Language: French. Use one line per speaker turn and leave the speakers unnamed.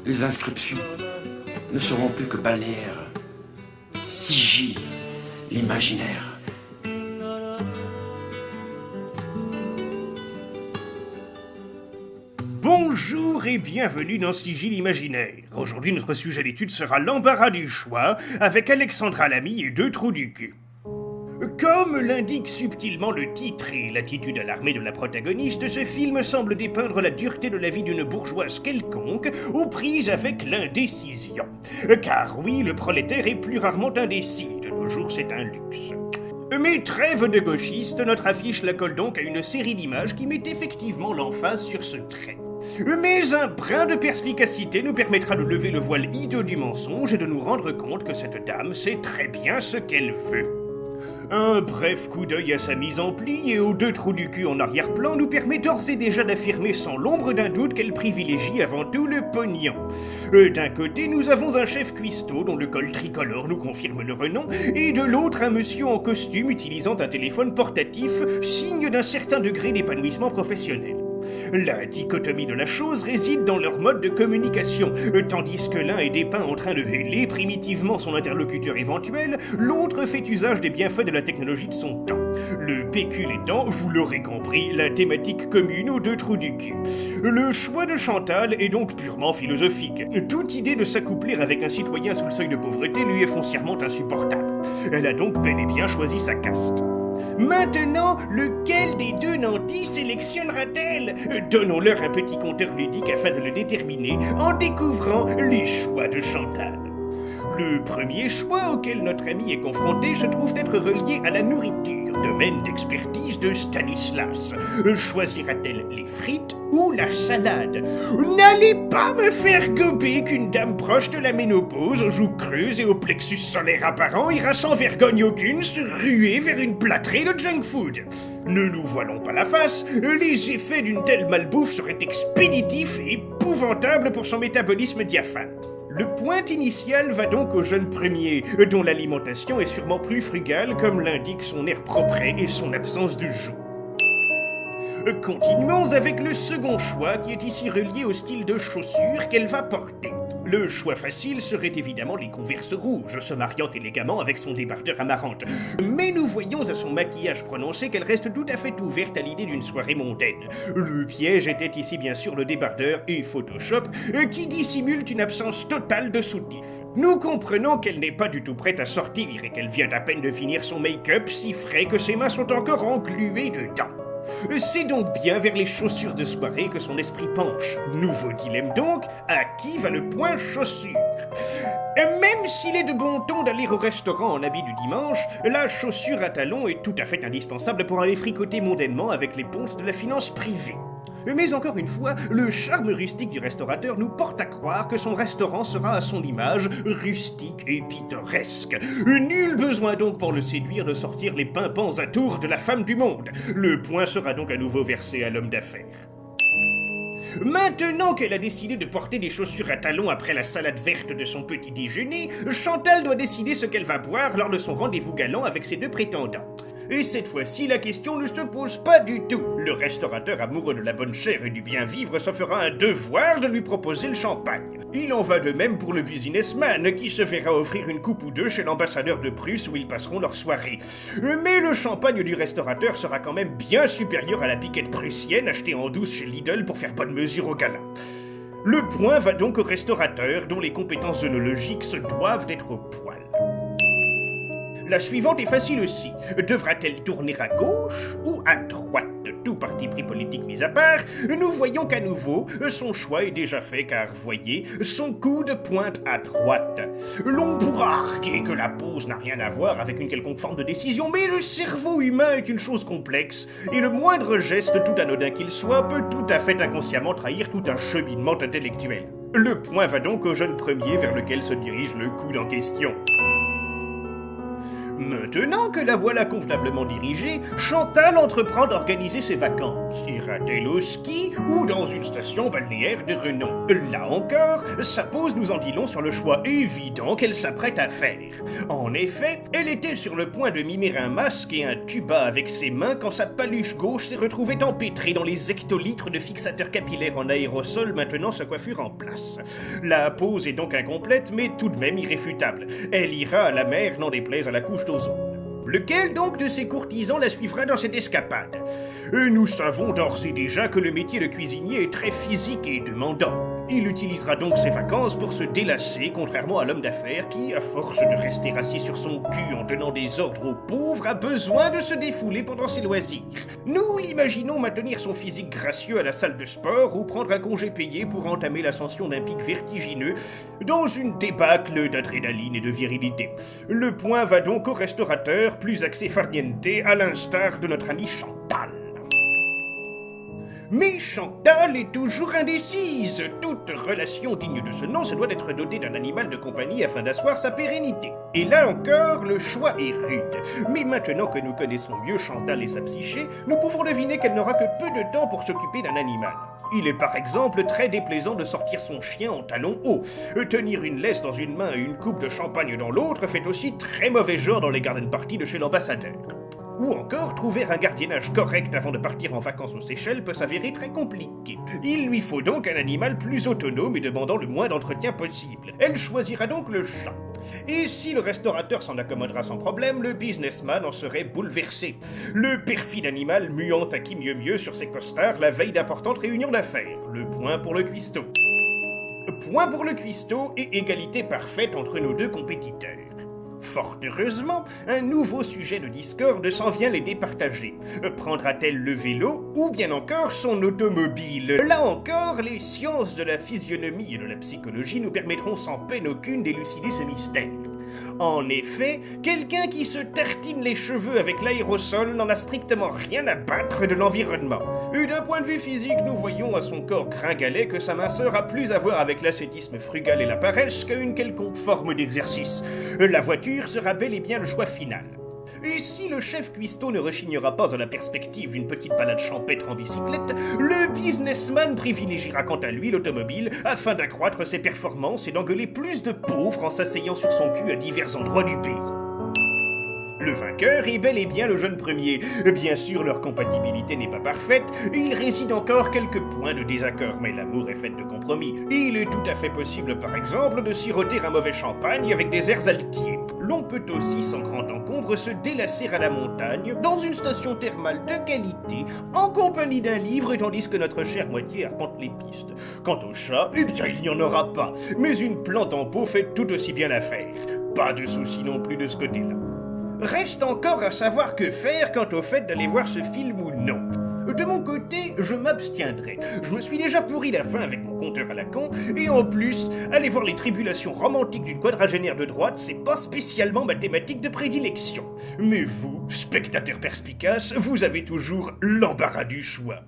Les inscriptions ne seront plus que balnéaires. Sigil, l'imaginaire.
Bonjour et bienvenue dans Sigil imaginaire. Aujourd'hui, notre sujet d'étude sera l'embarras du choix avec Alexandra Lamy et deux trous du cul. Comme l'indique subtilement le titre et l'attitude alarmée de la protagoniste, ce film semble dépeindre la dureté de la vie d'une bourgeoise quelconque, aux prises avec l'indécision. Car oui, le prolétaire est plus rarement indécis, de nos jours c'est un luxe. Mais trêve de gauchiste, notre affiche la colle donc à une série d'images qui met effectivement l'emphase sur ce trait. Mais un brin de perspicacité nous permettra de lever le voile hideux du mensonge et de nous rendre compte que cette dame sait très bien ce qu'elle veut. Un bref coup d'œil à sa mise en pli et aux deux trous du cul en arrière-plan nous permet d'ores et déjà d'affirmer sans l'ombre d'un doute qu'elle privilégie avant tout le pognon. D'un côté, nous avons un chef cuistot dont le col tricolore nous confirme le renom, et de l'autre, un monsieur en costume utilisant un téléphone portatif, signe d'un certain degré d'épanouissement professionnel. La dichotomie de la chose réside dans leur mode de communication. Tandis que l'un est dépeint en train de héler primitivement son interlocuteur éventuel, l'autre fait usage des bienfaits de la technologie de son temps. Le pécule étant, vous l'aurez compris, la thématique commune aux deux trous du cul. Le choix de Chantal est donc purement philosophique. Toute idée de s'accoupler avec un citoyen sous le seuil de pauvreté lui est foncièrement insupportable. Elle a donc bel et bien choisi sa caste. Maintenant, lequel des deux nantis sélectionnera-t-elle ? Donnons-leur un petit compteur ludique afin de le déterminer en découvrant les choix de Chantal. Le premier choix auquel notre ami est confronté se trouve être relié à la nourriture, domaine d'expertise de Stanislas. Choisira-t-elle les frites ou la salade ? N'allez pas me faire gober qu'une dame proche de la ménopause, aux joues creuses et au plexus solaire apparent, ira sans vergogne aucune se ruer vers une plâtrée de junk food. Ne nous voilons pas la face, les effets d'une telle malbouffe seraient expéditifs et épouvantables pour son métabolisme diaphane. Le point initial va donc au jeune premier, dont l'alimentation est sûrement plus frugale, comme l'indique son air propre et son absence de joues. Continuons avec le second choix qui est ici relié au style de chaussures qu'elle va porter. Le choix facile serait évidemment les Converse rouges, se mariant élégamment avec son débardeur amarante. Mais nous voyons à son maquillage prononcé qu'elle reste tout à fait ouverte à l'idée d'une soirée mondaine. Le piège était ici bien sûr le débardeur et Photoshop qui dissimulent une absence totale de soutif. Nous comprenons qu'elle n'est pas du tout prête à sortir et qu'elle vient à peine de finir son make-up si frais que ses mains sont encore engluées dedans. C'est donc bien vers les chaussures de soirée que son esprit penche. Nouveau dilemme donc, à qui va le point chaussures ? Même s'il est de bon ton d'aller au restaurant en habit du dimanche, la chaussure à talons est tout à fait indispensable pour aller fricoter mondainement avec les pontes de la finance privée. Mais encore une fois, le charme rustique du restaurateur nous porte à croire que son restaurant sera à son image, rustique et pittoresque. Nul besoin donc pour le séduire de sortir les pimpants atours de la femme du monde. Le point sera donc à nouveau versé à l'homme d'affaires. Maintenant qu'elle a décidé de porter des chaussures à talons après la salade verte de son petit déjeuner, Chantal doit décider ce qu'elle va boire lors de son rendez-vous galant avec ses deux prétendants. Et cette fois-ci, la question ne se pose pas du tout. Le restaurateur amoureux de la bonne chère et du bien vivre se fera un devoir de lui proposer le champagne. Il en va de même pour le businessman qui se verra offrir une coupe ou deux chez l'ambassadeur de Prusse où ils passeront leur soirée. Mais le champagne du restaurateur sera quand même bien supérieur à la piquette prussienne achetée en douce chez Lidl pour faire bonne mesure au gala. Le point va donc au restaurateur dont les compétences œnologiques se doivent d'être au poil. La suivante est facile aussi. Devra-t-elle tourner à gauche ou à droite ? Tout parti pris politique mis à part, nous voyons qu'à nouveau, son choix est déjà fait car, voyez, son coude pointe à droite. L'on pourra arguer que la pose n'a rien à voir avec une quelconque forme de décision, mais le cerveau humain est une chose complexe, et le moindre geste, tout anodin qu'il soit, peut tout à fait inconsciemment trahir tout un cheminement intellectuel. Le point va donc au jeune premier vers lequel se dirige le coude en question. Maintenant que la voilà convenablement dirigée, Chantal entreprend d'organiser ses vacances. Ira-t-elle au ski ou dans une station balnéaire de renom? Là encore, sa pose nous en dit long sur le choix évident qu'elle s'apprête à faire. En effet, elle était sur le point de mimer un masque et un tuba avec ses mains quand sa paluche gauche s'est retrouvée empêtrée dans les hectolitres de fixateurs capillaires en aérosol maintenant sa coiffure en place. La pose est donc incomplète, mais tout de même irréfutable. Elle ira à la mer, n'en déplaise à la couche d'ozone. Lequel donc de ces courtisans la suivra dans cette escapade? Nous savons d'ores et déjà que le métier de cuisinier est très physique et demandant. Il utilisera donc ses vacances pour se délasser, contrairement à l'homme d'affaires qui, à force de rester assis sur son cul en donnant des ordres aux pauvres, a besoin de se défouler pendant ses loisirs. Nous l'imaginons maintenir son physique gracieux à la salle de sport ou prendre un congé payé pour entamer l'ascension d'un pic vertigineux dans une débâcle d'adrénaline et de virilité. Le point va donc au restaurateur, plus axé farniente, à l'instar de notre ami Chantal. Mais Chantal est toujours indécise. Toute relation digne de ce nom se doit d'être dotée d'un animal de compagnie afin d'asseoir sa pérennité. Et là encore, le choix est rude. Mais maintenant que nous connaissons mieux Chantal et sa psyché, nous pouvons deviner qu'elle n'aura que peu de temps pour s'occuper d'un animal. Il est par exemple très déplaisant de sortir son chien en talons hauts. Tenir une laisse dans une main et une coupe de champagne dans l'autre fait aussi très mauvais genre dans les garden parties de chez l'ambassadeur. Ou encore, trouver un gardiennage correct avant de partir en vacances aux Seychelles peut s'avérer très compliqué. Il lui faut donc un animal plus autonome et demandant le moins d'entretien possible. Elle choisira donc le chat. Et si le restaurateur s'en accommodera sans problème, le businessman en serait bouleversé. Le perfide animal muant à qui mieux sur ses costards la veille d'importantes réunions d'affaires. Le point pour le cuistot. Point pour le cuistot et égalité parfaite entre nos deux compétiteurs. Fort heureusement, un nouveau sujet de discorde s'en vient les départager. Prendra-t-elle le vélo ou bien encore son automobile? Là encore, les sciences de la physionomie et de la psychologie nous permettront sans peine aucune d'élucider ce mystère. En effet, quelqu'un qui se tartine les cheveux avec l'aérosol n'en a strictement rien à battre de l'environnement. Et d'un point de vue physique, nous voyons à son corps gringalet que sa minceur a plus à voir avec l'ascétisme frugal et la paresse qu'à une quelconque forme d'exercice. La voiture sera bel et bien le choix final. Et si le chef cuistot ne rechignera pas à la perspective d'une petite balade champêtre en bicyclette, le businessman privilégiera quant à lui l'automobile afin d'accroître ses performances et d'engueuler plus de pauvres en s'asseyant sur son cul à divers endroits du pays. Le vainqueur est bel et bien le jeune premier. Bien sûr, leur compatibilité n'est pas parfaite, il réside encore quelques points de désaccord, mais l'amour est fait de compromis. Il est tout à fait possible, par exemple, de siroter un mauvais champagne avec des airs altiers. L'on peut aussi, sans grand encombre, se délasser à la montagne, dans une station thermale de qualité, en compagnie d'un livre, tandis que notre chère moitié arpente les pistes. Quant au chat, eh bien, il n'y en aura pas, mais une plante en pot fait tout aussi bien l'affaire. Pas de souci non plus de ce côté-là. Reste encore à savoir que faire quant au fait d'aller voir ce film ou non. De mon côté, je m'abstiendrai. Je me suis déjà pourri la fin avec mon compteur à la con, et en plus, aller voir les tribulations romantiques d'une quadragénaire de droite, c'est pas spécialement ma thématique de prédilection. Mais vous, spectateurs perspicaces, vous avez toujours l'embarras du choix.